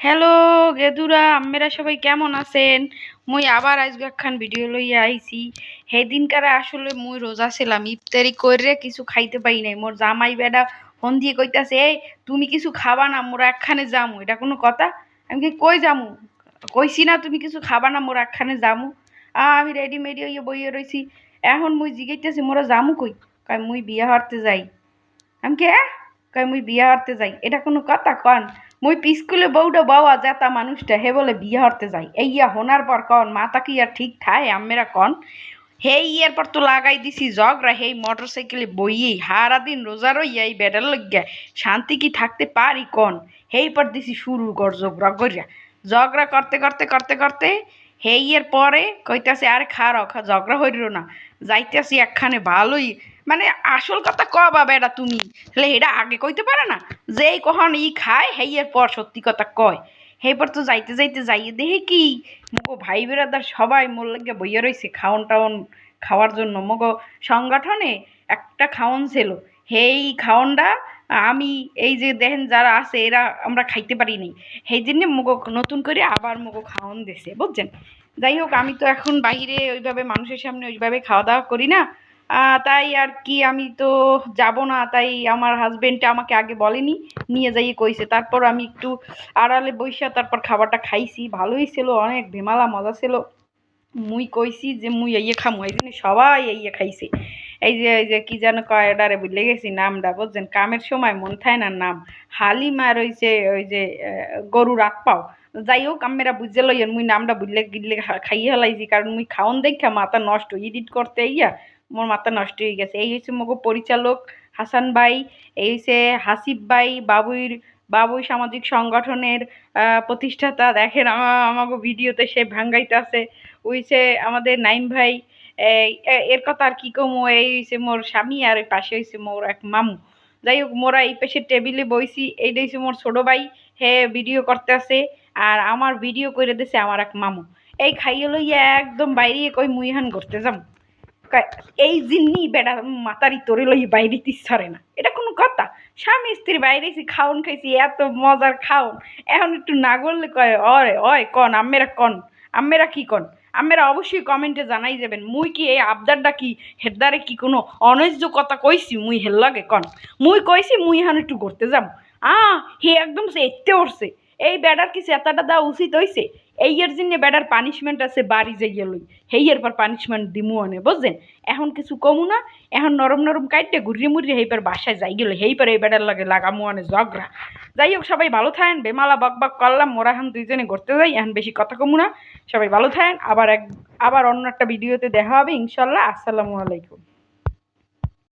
Hello Gedura, আম্মেরা সবাই কেমন আছেন? মুই আবার আজকে একখান ভিডিও লইয়া আইছি। সেদিনকারে আসলে মুই রোজা ছিলাম, ইফতারি করে কিছু খাইতে পাই নাই। মোর জামাই বেডা ফোন দিয়ে কইতাছে, এই তুমি কিছু খাবা না, মোরা একখানে যামু। এটা কোনো কথা? আমি কি কই যামু? কইছি না তুমি কিছু খাবা না, মোরা একখানে যামু। আমি রেডিমেডি হইয়া বইয়া রইছি। এখন মুই জিগাইতেছি মোরা যামু কই? কয় মুই বিয়া হারতে যাই। আমি কি কয় মুই বিয়া হরতে যাই। এটা কোনো কথা কন? মুই পিস্কুলে বউটা বাওয়া জেতা মানুষটা হে বলে বিয়া হরতে যাই। এইয়া হোনার পর কন মাতা কি আর ঠিক ঠায় আম্মেরা কন? হেই ইয়ার পর তো লাগাই দিছি জগরা হেই মোটর সাইকেলে বইয়েই হারা দিন রোজা রইয়া এই বেটার লইগা শান্তি কি থাকতে পারি কন? হেই পর দিছি শুরু কর জগরা করিয়া। ঝগড়া করতে করতে করতে করতে হেই এর পরে কইতাছে আরে খারাও ঝগড়া হইল না, যাইতেছি একখানে ভালোই। মানে আসল কথা কবা বেটা তুমি, তাহলে এটা আগে কইতে পারে না? যেই কখন ই খায় হেই এর পর সত্যি কথা কয়। হেই পর তো যাইতে যাইতে যাইয়ে দেখি কি মগো ভাই বেড়াদার সবাই মোর লাগে বইয়া রইছে খাওন টাউন খাওয়ার জন্য। মগো সংগঠনে একটা খাওন ছিল, হেই খাওনটা আমি এই যে দেখেন যারা আছে এরা আমরা খাইতে পারি নাই, সেই জন্য মগো নতুন করে আবার মগো খাওন দিছে বুঝছেন। যাই হোক, আমি তো এখন বাইরে ওইভাবে মানুষের সামনে ওইভাবে খাওয়া দাওয়া করি না। তাই আর কি আমি তো যাব না, তাই আমার হাজবেন্ডটা আমাকে আগে বলেনি, নিয়ে যাইয়ে কইছে। তারপর আমি একটু আড়ালে বইসা তারপর খাবারটা খাইছি, ভালোই ছিল, অনেক ভেমালা মজা ছিল। মুই কইছি যে মুই এই খামু, এই জন্য সবাই এই খাইছে। এই যে কি যেন কয় এটারে বুঝলে গেছি নামটা বুঝছেন, কামের সময় মন থায় না নাম। হালিমা রইছে ওই যে গরুর আত পাও। যাই হোক আমেরা বুঝে লইয়েন, মুই নামটা বুঝলে গিলে খাইয়ে হেলাইছি, কারণ মুই খাওন দেখা মাথা নষ্ট, এডিট করতে ইয়া মোর মাথা নষ্ট হয়ে গেছে। এই হচ্ছে মগো পরিচালক হাসান ভাই, এই হচ্ছে হাসিব ভাই, বাবুই সামাজিক সংগঠনের প্রতিষ্ঠাতা। দেখেন আমাগো ভিডিওতে সে ভাঙ্গাইতেছে। উইছে আমাদের নাইম ভাই। এর কথা আর কি কমু, এই হইছে মোর স্বামী, আর ওই পাশে হইছে মোর এক মামু। যাই হোক, মোরা এই পাশে টেবিলে বইছি, এইটা হইছে মোর ছোট ভাই, হে ভিডিও করতে আছে। আর আমার ভিডিও করে দিছে আমার এক মামু। এই খাইয়ে লইয়া একদম বাইরে কই মুই হান করতে যাম। এই জিন্নি বেটা মাতারি তোরে লই বাইরে তিসরে না, এটা কোনো কথা? স্বামী স্ত্রী বাইরে খাওন খাইছি, এত মজার খাওন, এখন একটু না করলে কয় অরে অয় কন আম্মেরা কন। আম্মেরা কি কন? আম্মেরা অবশ্যই কমেন্টে জানাই যাবেন। মুই কি এই আবদারটা কি হেদারে কি কোনো অনৈজ্য কথা কইছি? মুই হেল লাগে কন? মুই কইছি মুই এখন একটু ঘুরতে যাব। হে একদম সে এতে উঠছে। এই বেডার কি চেতাটা দেওয়া উচিত হইছে? এই এর জন্য বেডার পানিশমেন্ট আছে বাড়ি যাইয়া লই, হেই এর পর পানিশমেন্ট দিমু অনে বুঝছেন। এখন কিছু কমু না, এখন নরম নরম কাইটে ঘুরিয়ে মুড়িয়ে হেইপার বাসায় যাই গেল, হেইপার এই বেটার লাগে লাগামু অনে ঝগড়া। যাই হোক, সবাই ভালো থাকেন। বেমালা বক বক করলাম, মোরা এখন দুইজনে ঘুরতে যাই, এখন বেশি কথা কমু না। সবাই ভালো থাকেন, আবার অন্য একটা ভিডিওতে দেখা হবে ইনশাল্লাহ। আসসালামু আলাইকুম।